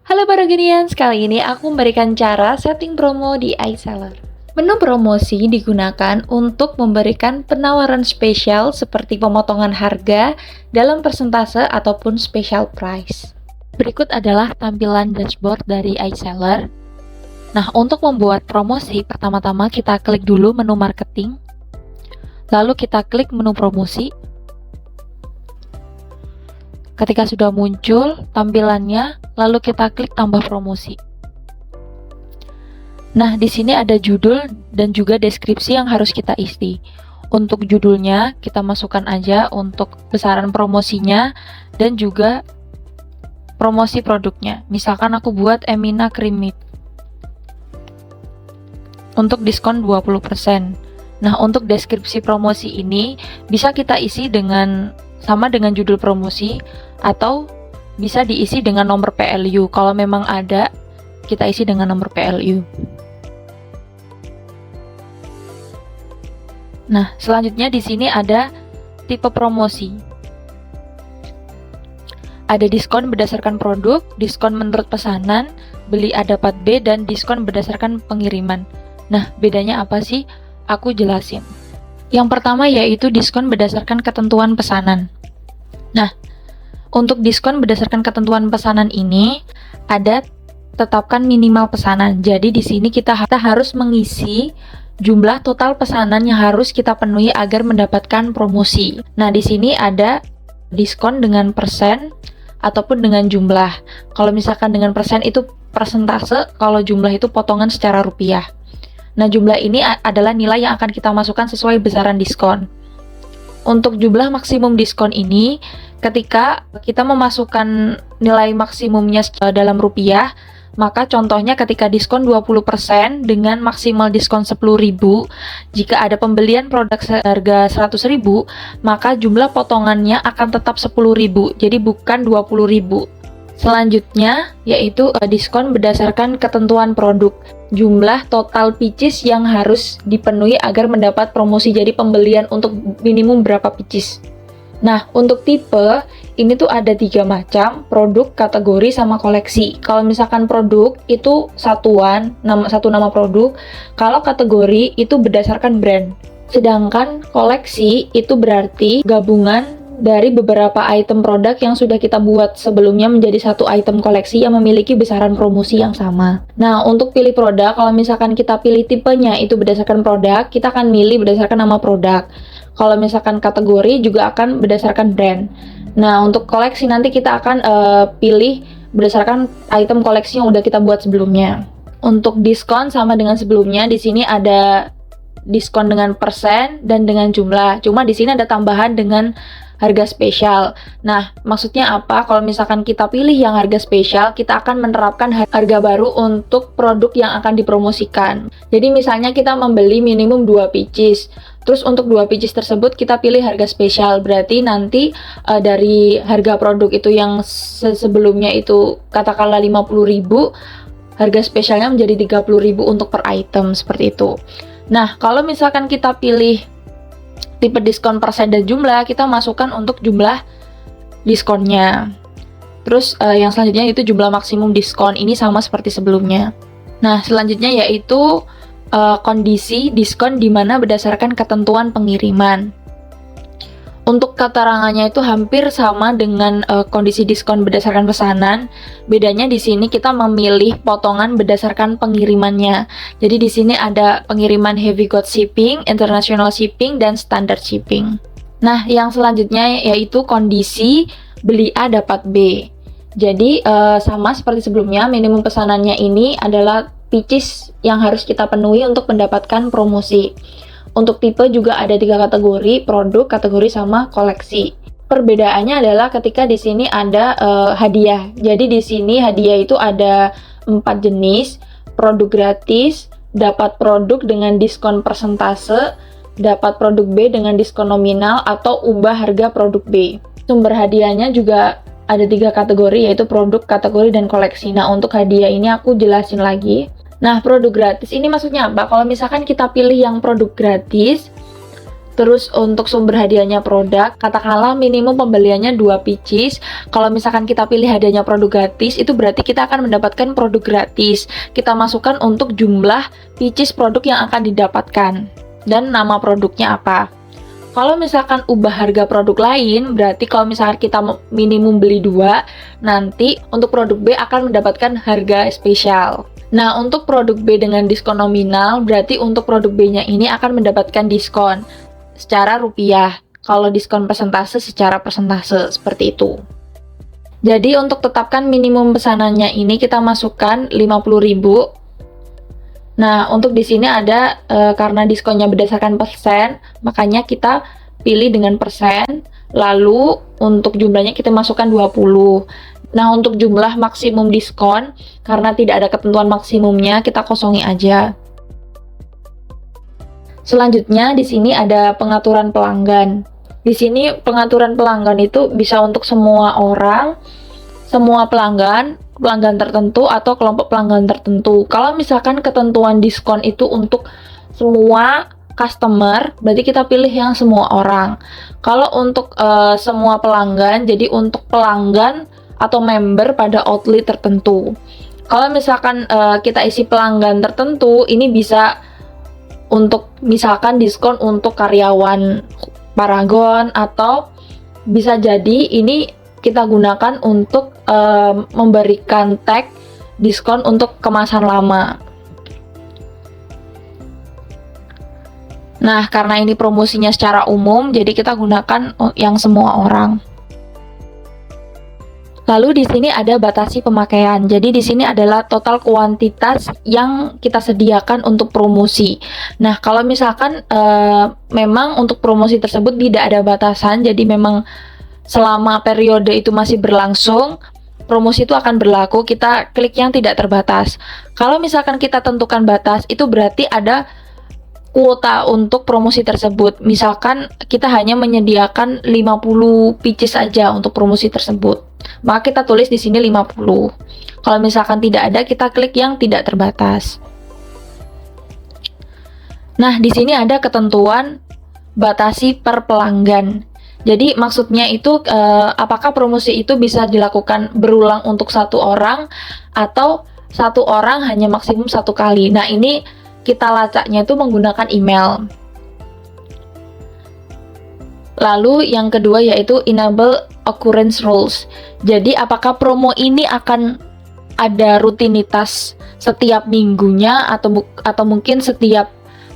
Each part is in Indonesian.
Halo Barogenians, kali ini aku memberikan cara setting promo di iSeller. Menu promosi digunakan untuk memberikan penawaran spesial seperti pemotongan harga dalam persentase ataupun special price. Berikut adalah tampilan dashboard dari iSeller. Nah, untuk membuat promosi, pertama-tama kita klik dulu menu marketing, lalu kita klik menu promosi. Ketika sudah muncul tampilannya, lalu kita klik tambah promosi. Nah, di sini ada judul dan juga deskripsi yang harus kita isi. Untuk judulnya, kita masukkan aja untuk besaran promosinya dan juga promosi produknya. Misalkan aku buat Emina Cream Meat untuk diskon 20%. Nah, untuk deskripsi promosi ini bisa kita isi sama dengan judul promosi atau bisa diisi dengan nomor PLU. Kalau memang ada, kita isi dengan nomor PLU. Nah, selanjutnya di sini ada tipe promosi. Ada diskon berdasarkan produk, diskon menurut pesanan, beli A dapat B, dan diskon berdasarkan pengiriman. Nah, bedanya apa sih? Aku jelasin. Yang pertama yaitu diskon berdasarkan ketentuan pesanan. Nah, untuk diskon berdasarkan ketentuan pesanan ini ada tetapkan minimal pesanan. Jadi di sini kita harus mengisi jumlah total pesanan yang harus kita penuhi agar mendapatkan promosi. Nah, di sini ada diskon dengan persen ataupun dengan jumlah. Kalau misalkan dengan persen itu persentase, kalau jumlah itu potongan secara rupiah. Nah, jumlah ini adalah nilai yang akan kita masukkan sesuai besaran diskon. Untuk jumlah maksimum diskon ini, ketika kita memasukkan nilai maksimumnya dalam rupiah, maka contohnya ketika diskon 20% dengan maksimal diskon 10.000, jika ada pembelian produk seharga 100.000, maka jumlah potongannya akan tetap 10.000, jadi bukan 20.000. Selanjutnya yaitu diskon berdasarkan ketentuan produk. Jumlah total pieces yang harus dipenuhi agar mendapat promosi, jadi pembelian untuk minimum berapa pieces. Nah, untuk tipe ini tuh ada 3 macam, produk, kategori, sama koleksi. Kalau misalkan produk itu satuan, satu nama produk. Kalau kategori itu berdasarkan brand. Sedangkan koleksi itu berarti gabungan dari beberapa item produk yang sudah kita buat sebelumnya menjadi satu item koleksi yang memiliki besaran promosi yang sama. Nah, untuk pilih produk, kalau misalkan kita pilih tipenya itu berdasarkan produk, kita akan milih berdasarkan nama produk. Kalau misalkan kategori juga akan berdasarkan brand. Nah, untuk koleksi nanti kita akan pilih berdasarkan item koleksi yang udah kita buat sebelumnya. Untuk diskon sama dengan sebelumnya, di sini ada diskon dengan persen dan dengan jumlah. Cuma di sini ada tambahan dengan harga spesial. Nah, maksudnya apa? Kalau misalkan kita pilih yang harga spesial, kita akan menerapkan harga baru untuk produk yang akan dipromosikan. Jadi misalnya kita membeli minimum 2 pieces. Terus untuk 2 pieces tersebut kita pilih harga spesial. Berarti nanti dari harga produk itu yang sebelumnya itu katakanlah 50.000, harga spesialnya menjadi 30.000 untuk per item, seperti itu. Nah, kalau misalkan kita pilih tipe diskon persen dan jumlah, kita masukkan untuk jumlah diskonnya. Terus yang selanjutnya itu jumlah maksimum diskon, ini sama seperti sebelumnya. Nah, selanjutnya yaitu kondisi diskon di mana berdasarkan ketentuan pengiriman. Untuk keterangannya itu hampir sama dengan kondisi diskon berdasarkan pesanan. Bedanya di sini kita memilih potongan berdasarkan pengirimannya. Jadi di sini ada pengiriman heavy goods shipping, international shipping, dan standard shipping. Nah, yang selanjutnya yaitu kondisi beli A dapat B. Jadi sama seperti sebelumnya, minimum pesanannya ini adalah pieces yang harus kita penuhi untuk mendapatkan promosi. Untuk tipe juga ada 3 kategori, produk, kategori, sama koleksi. Perbedaannya adalah ketika di sini ada hadiah. Jadi di sini hadiah itu ada 4 jenis, produk gratis, dapat produk dengan diskon persentase, dapat produk B dengan diskon nominal, atau ubah harga produk B. Sumber hadiahnya juga ada 3 kategori, yaitu produk, kategori, dan koleksi. Nah, untuk hadiah ini aku jelasin lagi. Nah, produk gratis ini maksudnya apa? Kalau misalkan kita pilih yang produk gratis, Terus untuk sumber hadiahnya produk, katakanlah minimum pembeliannya 2 pieces. Kalau misalkan kita pilih hadiahnya produk gratis, itu berarti kita akan mendapatkan produk gratis. Kita masukkan untuk jumlah pieces produk yang akan didapatkan dan nama produknya apa. Kalau misalkan ubah harga produk lain, berarti kalau misalkan kita minimum beli 2, nanti untuk produk B akan mendapatkan harga spesial. Nah, untuk produk B dengan diskon nominal, berarti untuk produk B-nya ini akan mendapatkan diskon secara rupiah. Kalau diskon persentase secara persentase, seperti itu. Jadi untuk tetapkan minimum pesanannya ini kita masukkan 50.000. Nah, untuk di sini ada karena diskonnya berdasarkan persen, makanya kita pilih dengan persen. Lalu untuk jumlahnya kita masukkan 20. Nah, untuk jumlah maksimum diskon, karena tidak ada ketentuan maksimumnya, kita kosongi aja. Selanjutnya di sini ada pengaturan pelanggan. Di sini pengaturan pelanggan itu bisa untuk semua orang, semua pelanggan tertentu atau kelompok pelanggan tertentu. Kalau misalkan ketentuan diskon itu untuk semua customer, berarti kita pilih yang semua orang. Kalau untuk semua pelanggan, jadi untuk pelanggan atau member pada outlet tertentu. Kalau misalkan kita isi pelanggan tertentu, ini bisa untuk misalkan diskon untuk karyawan Paragon, atau bisa jadi ini kita gunakan untuk memberikan tag diskon untuk kemasan lama. Nah, karena ini promosinya secara umum, jadi kita gunakan yang semua orang. Lalu di sini ada batasi pemakaian. Jadi di sini adalah total kuantitas yang kita sediakan untuk promosi. Nah, kalau misalkan memang untuk promosi tersebut tidak ada batasan, jadi memang selama periode itu masih berlangsung, promosi itu akan berlaku, kita klik yang tidak terbatas. Kalau misalkan kita tentukan batas, itu berarti ada kuota untuk promosi tersebut. Misalkan kita hanya menyediakan 50 pieces saja untuk promosi tersebut, maka kita tulis di sini 50. Kalau misalkan tidak ada, kita klik yang tidak terbatas. Nah, di sini ada ketentuan batasi per pelanggan. Jadi maksudnya itu apakah promosi itu bisa dilakukan berulang untuk satu orang atau satu orang hanya maksimum satu kali. Nah, ini kita lacaknya itu menggunakan email. Lalu yang kedua yaitu enable occurrence rules. Jadi apakah promo ini akan ada rutinitas setiap minggunya atau mungkin setiap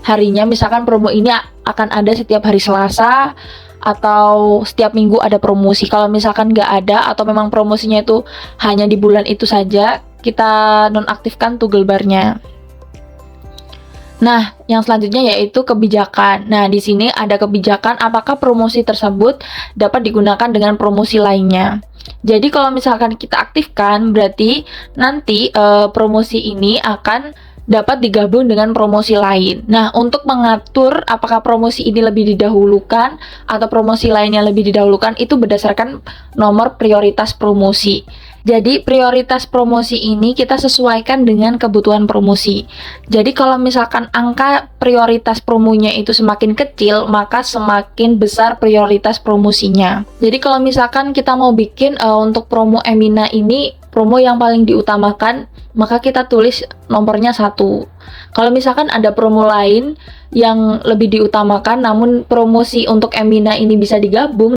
harinya. Misalkan promo ini akan ada setiap hari Selasa atau setiap minggu ada promosi. Kalau misalkan nggak ada atau memang promosinya itu hanya di bulan itu saja, kita nonaktifkan toggle barnya. Nah, yang selanjutnya yaitu kebijakan. Nah, di sini ada kebijakan apakah promosi tersebut dapat digunakan dengan promosi lainnya. Jadi kalau misalkan kita aktifkan, berarti nanti promosi ini akan dapat digabung dengan promosi lain. Nah, untuk mengatur apakah promosi ini lebih didahulukan atau promosi lainnya lebih didahulukan, itu berdasarkan nomor prioritas promosi. Jadi prioritas promosi ini kita sesuaikan dengan kebutuhan promosi. Jadi kalau misalkan angka prioritas promonya itu semakin kecil, maka semakin besar prioritas promosinya. Jadi kalau misalkan kita mau bikin untuk promo Emina ini, promo yang paling diutamakan, maka kita tulis nomornya 1. Kalau misalkan ada promo lain yang lebih diutamakan, namun promosi untuk Emina ini bisa digabung,